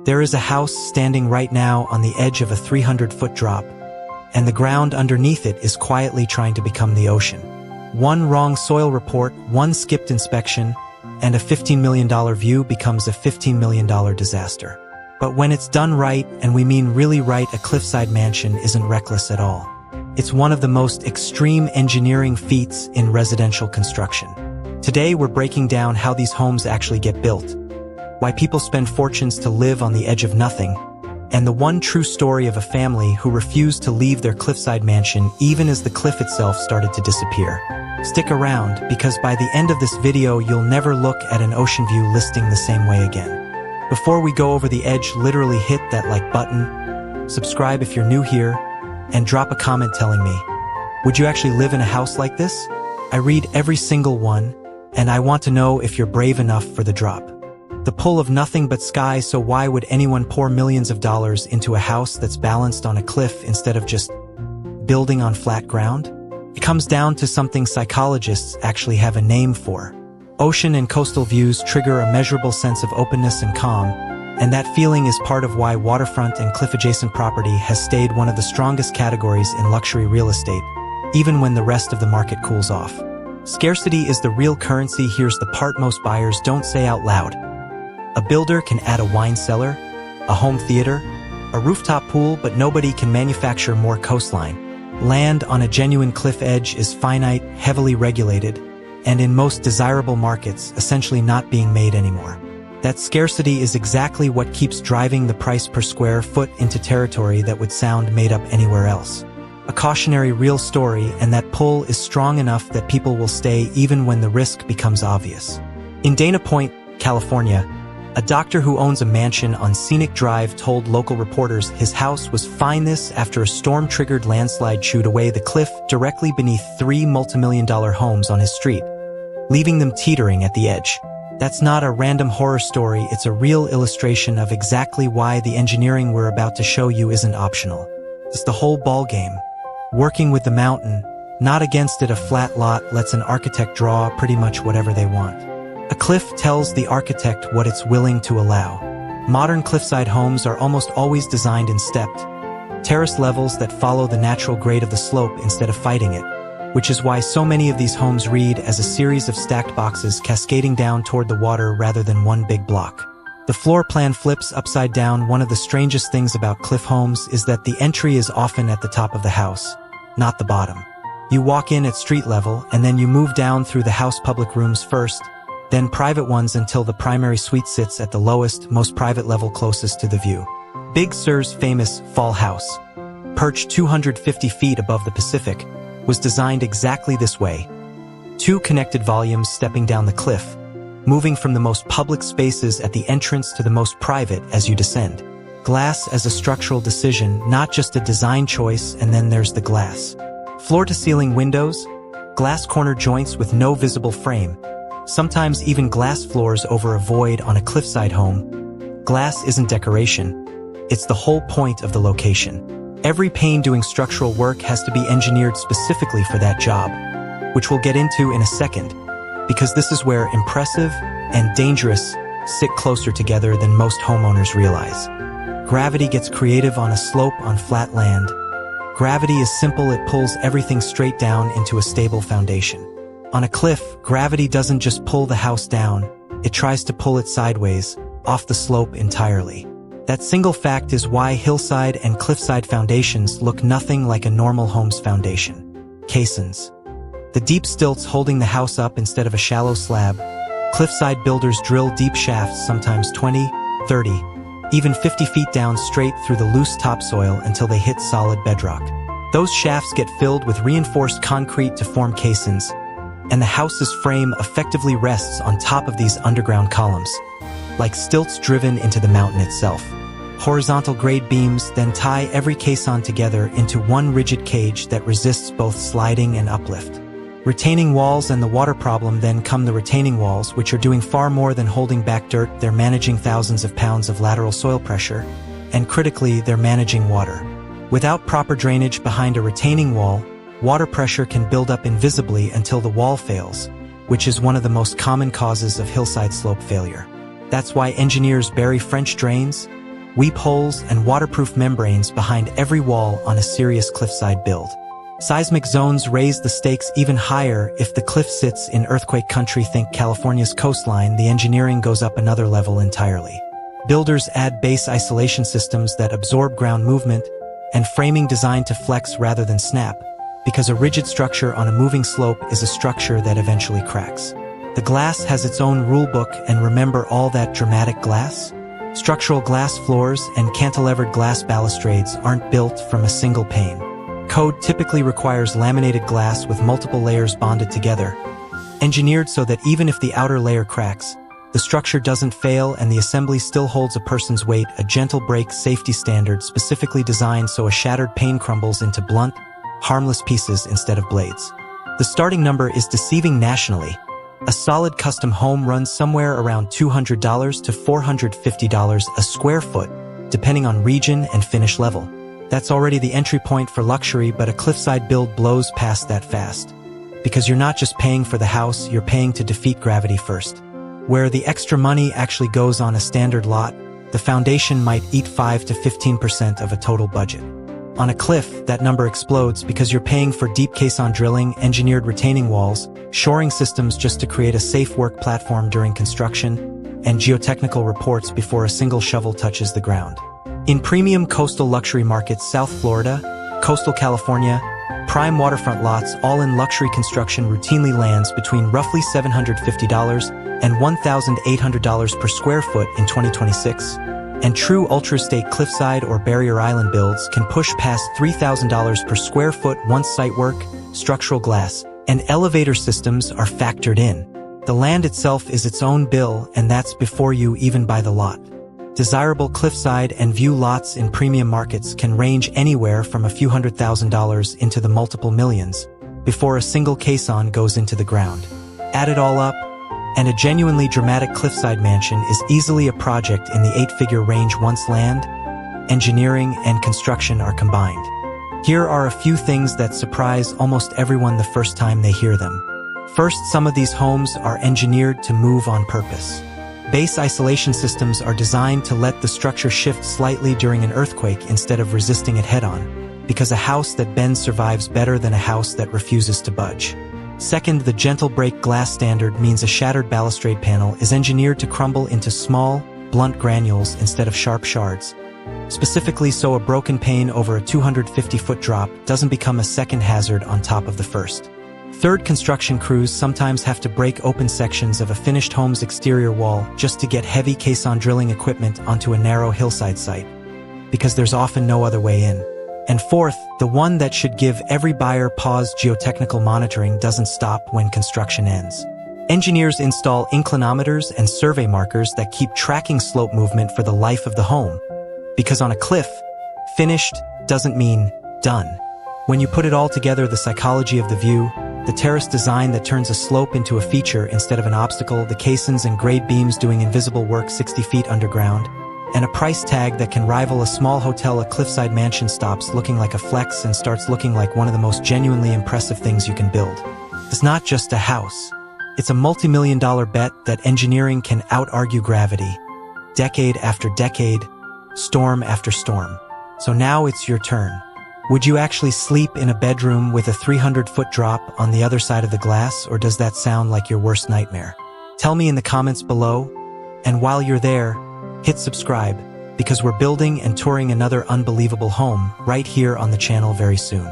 There is a house standing right now on the edge of a 300-foot drop, and the ground underneath it is quietly trying to become the ocean. One wrong soil report, one skipped inspection, and a $15 million view becomes a $15 million disaster. But when it's done right, and we mean really right, a cliffside mansion isn't reckless at all. It's one of the most extreme engineering feats in residential construction. Today we're breaking down how these homes actually get built, why people spend fortunes to live on the edge of nothing, and the one true story of a family who refused to leave their cliffside mansion even as the cliff itself started to disappear. Stick around, because by the end of this video you'll never look at an ocean view listing the same way again. Before we go over the edge, literally hit that like button, subscribe if you're new here, and drop a comment telling me, would you actually live in a house like this? I read every single one, and I want to know if you're brave enough for the drop. The pull of nothing but sky, so why would anyone pour millions of dollars into a house that's balanced on a cliff instead of just building on flat ground? It comes down to something psychologists actually have a name for. Ocean and coastal views trigger a measurable sense of openness and calm, and that feeling is part of why waterfront and cliff-adjacent property has stayed one of the strongest categories in luxury real estate, even when the rest of the market cools off. Scarcity is the real currency. Here's the part most buyers don't say out loud. A builder can add a wine cellar, a home theater, a rooftop pool, but nobody can manufacture more coastline. Land on a genuine cliff edge is finite, heavily regulated, and in most desirable markets, essentially not being made anymore. That scarcity is exactly what keeps driving the price per square foot into territory that would sound made up anywhere else. A cautionary real story, and that pull is strong enough that people will stay even when the risk becomes obvious. In Dana Point, California, a doctor who owns a mansion on Scenic Drive told local reporters his house was fine this after a storm-triggered landslide chewed away the cliff directly beneath 3 multimillion-dollar homes on his street, leaving them teetering at the edge. That's not a random horror story, it's a real illustration of exactly why the engineering we're about to show you isn't optional. It's the whole ballgame. Working with the mountain, not against it. A flat lot lets an architect draw pretty much whatever they want. A cliff tells the architect what it's willing to allow. Modern cliffside homes are almost always designed in stepped, terrace levels that follow the natural grade of the slope instead of fighting it, which is why so many of these homes read as a series of stacked boxes cascading down toward the water rather than one big block. The floor plan flips upside down. One of the strangest things about cliff homes is that the entry is often at the top of the house, not the bottom. You walk in at street level, and then you move down through the house public rooms first, then private ones until the primary suite sits at the lowest, most private level closest to the view. Big Sur's famous Fall House, perched 250 feet above the Pacific, was designed exactly this way. 2 connected volumes stepping down the cliff, moving from the most public spaces at the entrance to the most private as you descend. Glass as a structural decision, not just a design choice, and then there's the glass. Floor-to-ceiling windows, glass corner joints with no visible frame, sometimes even glass floors over a void on a cliffside home. Glass isn't decoration, it's the whole point of the location. Every pane doing structural work has to be engineered specifically for that job, which we'll get into in a second, because this is where impressive and dangerous sit closer together than most homeowners realize. Gravity gets creative on a slope on flat land. Gravity is simple, it pulls everything straight down into a stable foundation. On a cliff, gravity doesn't just pull the house down, it tries to pull it sideways, off the slope entirely. That single fact is why hillside and cliffside foundations look nothing like a normal home's foundation. Caissons. The deep stilts holding the house up instead of a shallow slab. Cliffside builders drill deep shafts, sometimes 20, 30, even 50 feet down straight through the loose topsoil until they hit solid bedrock. Those shafts get filled with reinforced concrete to form caissons, and the house's frame effectively rests on top of these underground columns, like stilts driven into the mountain itself. Horizontal grade beams then tie every caisson together into one rigid cage that resists both sliding and uplift. Retaining walls and the water problem. Then come the retaining walls, which are doing far more than holding back dirt. They're managing thousands of pounds of lateral soil pressure, and critically, they're managing water. Without proper drainage behind a retaining wall, water pressure can build up invisibly until the wall fails, which is one of the most common causes of hillside slope failure. That's why engineers bury French drains, weep holes, and waterproof membranes behind every wall on a serious cliffside build. Seismic zones raise the stakes even higher. If the cliff sits in earthquake country, think California's coastline, the engineering goes up another level entirely. Builders add base isolation systems that absorb ground movement, and framing designed to flex rather than snap, because a rigid structure on a moving slope is a structure that eventually cracks. The glass has its own rulebook, and remember all that dramatic glass? Structural glass floors and cantilevered glass balustrades aren't built from a single pane. Code typically requires laminated glass with multiple layers bonded together, engineered so that even if the outer layer cracks, the structure doesn't fail and the assembly still holds a person's weight. A gentle break safety standard specifically designed so a shattered pane crumbles into blunt, harmless pieces instead of blades. The starting number is deceiving nationally. A solid custom home runs somewhere around $200 to $450 a square foot, depending on region and finish level. That's already the entry point for luxury, but a cliffside build blows past that fast. Because you're not just paying for the house, you're paying to defeat gravity first. Where the extra money actually goes on a standard lot, the foundation might eat 5 to 15% of a total budget. On a cliff, that number explodes because you're paying for deep caisson drilling, engineered retaining walls, shoring systems just to create a safe work platform during construction, and geotechnical reports before a single shovel touches the ground. In premium coastal luxury markets, South Florida, coastal California, prime waterfront lots, all-in luxury construction routinely lands between roughly $750 and $1,800 per square foot in 2026, and true ultra-estate cliffside or barrier island builds can push past $3,000 per square foot once site work, structural glass, and elevator systems are factored in. The land itself is its own bill, and that's before you even buy the lot. Desirable cliffside and view lots in premium markets can range anywhere from a few $100,000 into the multiple millions before a single caisson goes into the ground. Add it all up, and a genuinely dramatic cliffside mansion is easily a project in the 8-figure range once land, engineering, and construction are combined. Here are a few things that surprise almost everyone the first time they hear them. First, some of these homes are engineered to move on purpose. Base isolation systems are designed to let the structure shift slightly during an earthquake instead of resisting it head-on, because a house that bends survives better than a house that refuses to budge. Second, the gentle break glass standard means a shattered balustrade panel is engineered to crumble into small, blunt granules instead of sharp shards, specifically so a broken pane over a 250-foot drop doesn't become a second hazard on top of the first. Third, construction crews sometimes have to break open sections of a finished home's exterior wall just to get heavy caisson drilling equipment onto a narrow hillside site, because there's often no other way in. And fourth, the one that should give every buyer pause: geotechnical monitoring doesn't stop when construction ends. Engineers install inclinometers and survey markers that keep tracking slope movement for the life of the home. Because on a cliff, finished doesn't mean done. When you put it all together, the psychology of the view, the terrace design that turns a slope into a feature instead of an obstacle, the caissons and grade beams doing invisible work 60 feet underground, and a price tag that can rival a small hotel, a cliffside mansion stops looking like a flex and starts looking like one of the most genuinely impressive things you can build. It's not just a house. It's a multi-million-dollar bet that engineering can out-argue gravity, decade after decade, storm after storm. So now it's your turn. Would you actually sleep in a bedroom with a 300-foot drop on the other side of the glass, or does that sound like your worst nightmare? Tell me in the comments below, and while you're there, hit subscribe, because we're building and touring another unbelievable home right here on the channel very soon.